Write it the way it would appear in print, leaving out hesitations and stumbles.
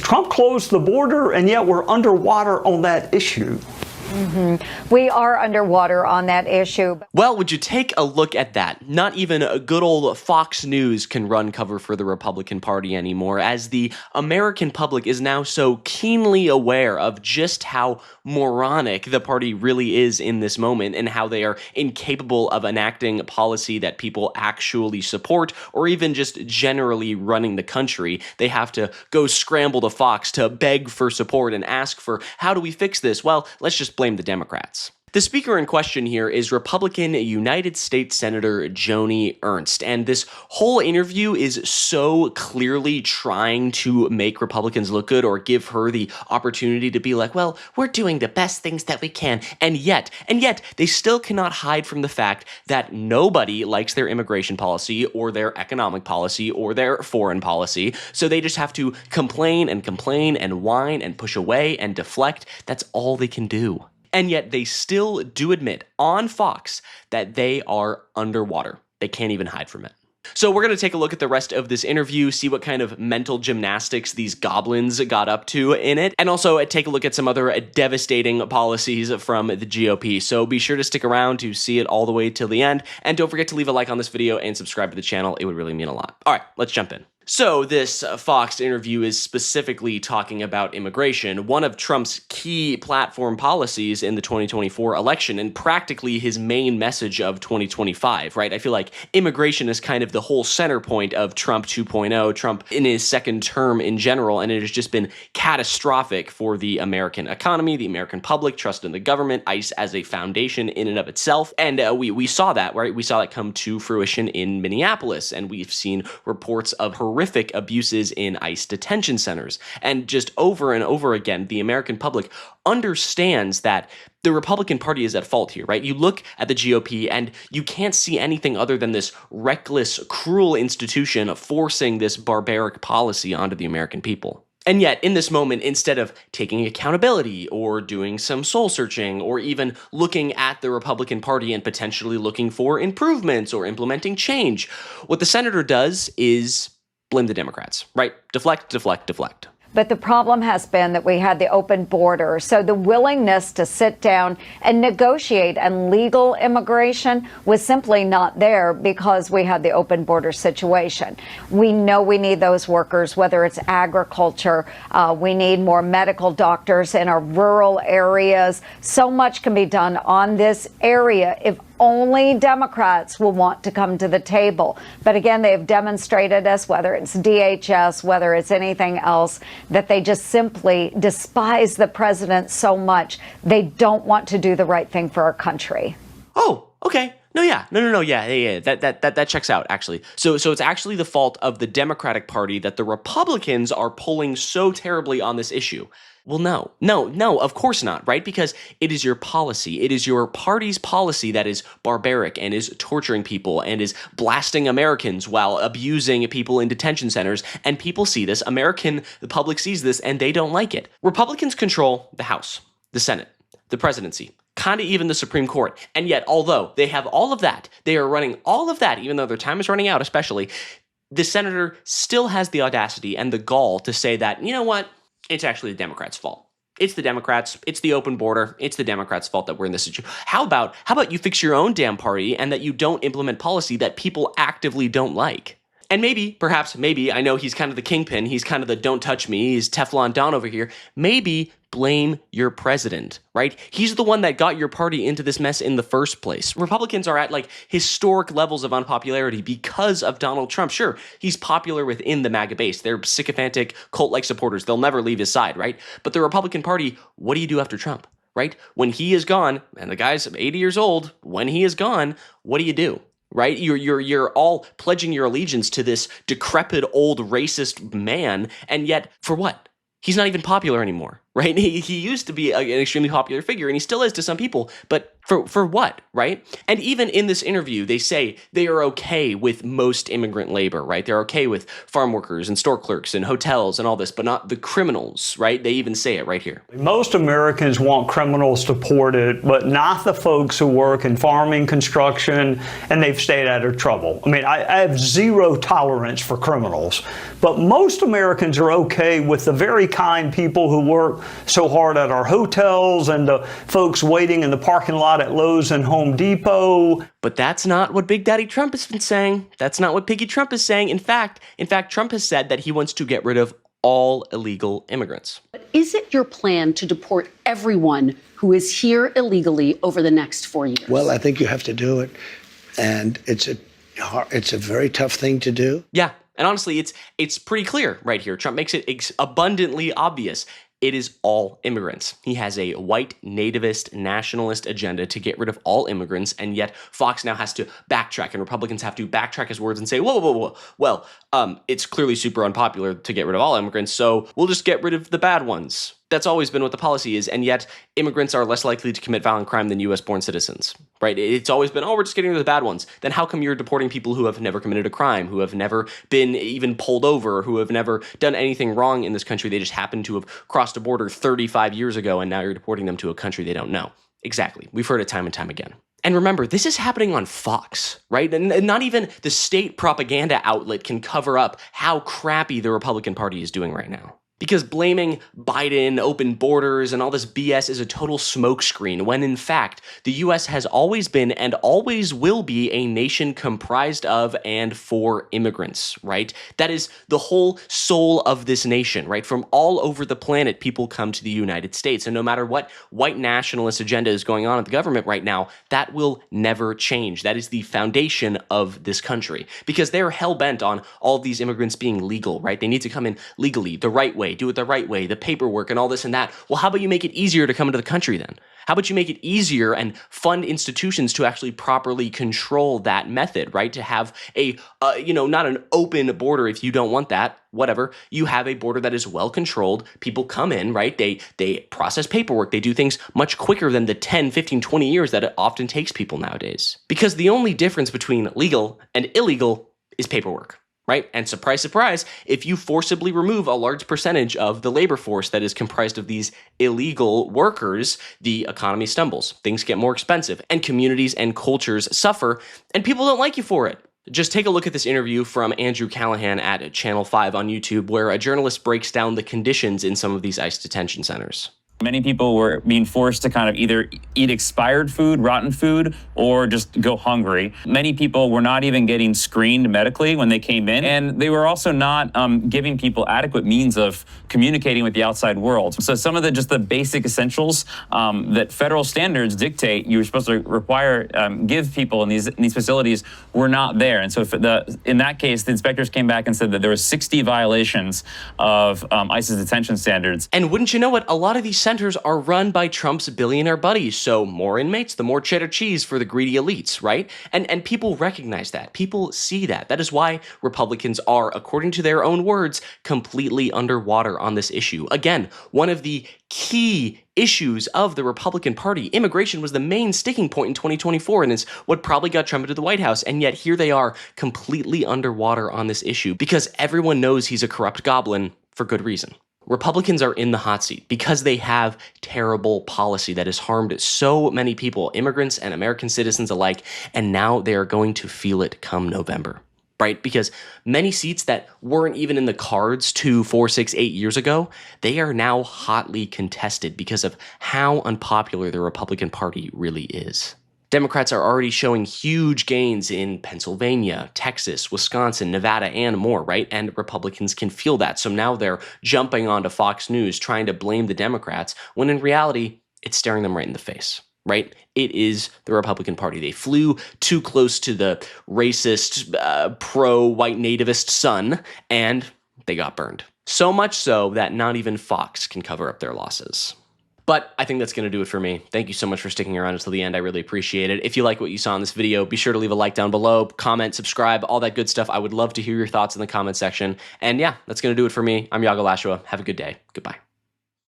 Trump closed the border, and yet we're underwater on that issue. We are underwater on that issue. Well, would you take a look at that? Not even a good old Fox News can run cover for the Republican Party anymore, as the American public is now so keenly aware of just how moronic the party really is in this moment and how they are incapable of enacting policy that people actually support or even just generally running the country. They have to go scramble to Fox to beg for support and ask for, how do we fix this? Well, let's just blame the Democrats. The speaker in question here is Republican United States Senator Joni Ernst, and this whole interview is so clearly trying to make Republicans look good or give her the opportunity to be like, well, we're doing the best things that we can, and yet, they still cannot hide from the fact that nobody likes their immigration policy or their economic policy or their foreign policy, so they just have to complain and whine and push away and deflect. That's all they can do. And yet they still do admit on Fox that they are underwater. They can't even hide from it. So we're going to take a look at the rest of this interview, see what kind of mental gymnastics these goblins got up to in it, and also take a look at some other devastating policies from the GOP. So be sure to stick around to see it all the way till the end, and don't forget to leave a like on this video and subscribe to the channel. It would really mean a lot. All right, let's jump in. So this Fox interview is specifically talking about immigration, one of Trump's key platform policies in the 2024 election, and practically his main message of 2025, right? I feel like immigration is kind of the whole center point of Trump 2.0, Trump in his second term in general, and it has just been catastrophic for the American economy, the American public, trust in the government, ICE as a foundation in and of itself, and we saw that, right? We saw that come to fruition in Minneapolis, and we've seen reports of horrific abuses in ICE detention centers. And just over and over again, the American public understands that the Republican Party is at fault here, right? You look at the GOP and you can't see anything other than this reckless, cruel institution forcing this barbaric policy onto the American people. And yet, in this moment, instead of taking accountability or doing some soul searching or even looking at the Republican Party and potentially looking for improvements or implementing change, what the senator does is blame the Democrats, right? Deflect, deflect, deflect. But the problem has been that we had the open border. So the willingness to sit down and negotiate and legal immigration was simply not there because we had the open border situation. We know we need those workers, whether it's agriculture, we need more medical doctors in our rural areas. So much can be done on this area if only Democrats will want to come to the table. But again, they have demonstrated us, whether it's DHS, whether it's anything else, that they just simply despise the president so much. They don't want to do the right thing for our country. Oh, okay. No, yeah. That checks out, actually. So it's actually the fault of the Democratic Party that the Republicans are pulling so terribly on this issue. Well, no, of course not, right? Because it is your policy. It is your party's policy that is barbaric and is torturing people and is blasting Americans while abusing people in detention centers. And people see this. The public sees this, and they don't like it. Republicans control the House, the Senate, the presidency, kind of even the Supreme Court. And yet, although they have all of that, they are running all of that, even though their time is running out, especially, the senator still has the audacity and the gall to say that, you know what? It's actually the Democrats' fault. It's the Democrats. It's the open border. It's the Democrats' fault that we're in this situation. How about you fix your own damn party and that you don't implement policy that people actively don't like? And perhaps, I know he's kind of the kingpin. He's kind of the don't touch me. He's Teflon Don over here. Maybe blame your president, right? He's the one that got your party into this mess in the first place. Republicans are at historic levels of unpopularity because of Donald Trump. Sure, he's popular within the MAGA base. They're sycophantic, cult-like supporters. They'll never leave his side, right? But the Republican Party, what do you do after Trump, right? When he is gone, and the guy's 80 years old, when he is gone, what do you do? Right? You're all pledging your allegiance to this decrepit old racist man, and yet for what? He's not even popular anymore, right? right? He used to be an extremely popular figure, and he still is to some people, but for what, right? And even in this interview, they say they are okay with most immigrant labor, right? They're okay with farm workers and store clerks and hotels and all this, but not the criminals, right? They even say it right here. Most Americans want criminals deported, but not the folks who work in farming, construction, and they've stayed out of trouble. I mean, I have zero tolerance for criminals, but most Americans are okay with the very kind people who work so hard at our hotels and the folks waiting in the parking lot at Lowe's and Home Depot. But that's not what Big Daddy Trump has been saying. That's not what Piggy Trump is saying. In fact, Trump has said that he wants to get rid of all illegal immigrants. But is it your plan to deport everyone who is here illegally over the next 4 years? Well, I think you have to do it, and it's a very tough thing to do. Yeah, and honestly, it's pretty clear right here. Trump makes it abundantly obvious. It is all immigrants. He has a white, nativist, nationalist agenda to get rid of all immigrants, and yet Fox now has to backtrack, and Republicans have to backtrack his words and say, whoa. Well, it's clearly super unpopular to get rid of all immigrants, so we'll just get rid of the bad ones. That's always been what the policy is, and yet immigrants are less likely to commit violent crime than U.S.-born citizens, right? It's always been, we're just getting rid of the bad ones. Then how come you're deporting people who have never committed a crime, who have never been even pulled over, who have never done anything wrong in this country? They just happen to have crossed a border 35 years ago, and now you're deporting them to a country they don't know. Exactly. We've heard it time and time again. And remember, this is happening on Fox, right? And not even the state propaganda outlet can cover up how crappy the Republican Party is doing right now. Because blaming Biden, open borders, and all this BS is a total smokescreen, when in fact, the U.S. has always been and always will be a nation comprised of and for immigrants, right? That is the whole soul of this nation, right? From all over the planet, people come to the United States. And no matter what white nationalist agenda is going on at the government right now, that will never change. That is the foundation of this country. Because they're hell-bent on all of these immigrants being legal, right? They need to come in legally, the right way. Do it the right way, the paperwork and all this and that. Well, how about you make it easier to come into the country then? How about you make it easier and fund institutions to actually properly control that method, right? To have a, not an open border if you don't want that, whatever. You have a border that is well controlled. People come in, right? They process paperwork. They do things much quicker than the 10, 15, 20 years that it often takes people nowadays. Because the only difference between legal and illegal is paperwork. Right? And surprise, surprise, if you forcibly remove a large percentage of the labor force that is comprised of these illegal workers, the economy stumbles, things get more expensive, and communities and cultures suffer, and people don't like you for it. Just take a look at this interview from Andrew Callahan at Channel 5 on YouTube, where a journalist breaks down the conditions in some of these ICE detention centers. Many people were being forced to kind of either eat expired food, rotten food, or just go hungry. Many people were not even getting screened medically when they came in, and they were also not giving people adequate means of communicating with the outside world. So some of the basic essentials that federal standards dictate you were supposed to require, give people in these facilities were not there. And so in that case, the inspectors came back and said that there were 60 violations of ICE's detention standards. And wouldn't you know it, a lot of these centers are run by Trump's billionaire buddies. So more inmates, the more cheddar cheese for the greedy elites, right? And people recognize that. People see that. That is why Republicans are, according to their own words, completely underwater on this issue. Again, one of the key issues of the Republican Party. Immigration was the main sticking point in 2024, and it's what probably got Trump into the White House. And yet here they are completely underwater on this issue because everyone knows he's a corrupt goblin for good reason. Republicans are in the hot seat because they have terrible policy that has harmed so many people, immigrants and American citizens alike, and now they are going to feel it come November, right? Because many seats that weren't even in the cards 2, 4, 6, 8 years ago, they are now hotly contested because of how unpopular the Republican Party really is. Democrats are already showing huge gains in Pennsylvania, Texas, Wisconsin, Nevada, and more, right? And Republicans can feel that. So now they're jumping onto Fox News trying to blame the Democrats, when in reality, it's staring them right in the face, right? It is the Republican Party. They flew too close to the racist, pro-white nativist sun, and they got burned. So much so that not even Fox can cover up their losses. But I think that's going to do it for me. Thank you so much for sticking around until the end. I really appreciate it. If you like what you saw in this video, be sure to leave a like down below, comment, subscribe, all that good stuff. I would love to hear your thoughts in the comment section. And yeah, that's going to do it for me. I'm Iago Lashua. Have a good day. Goodbye.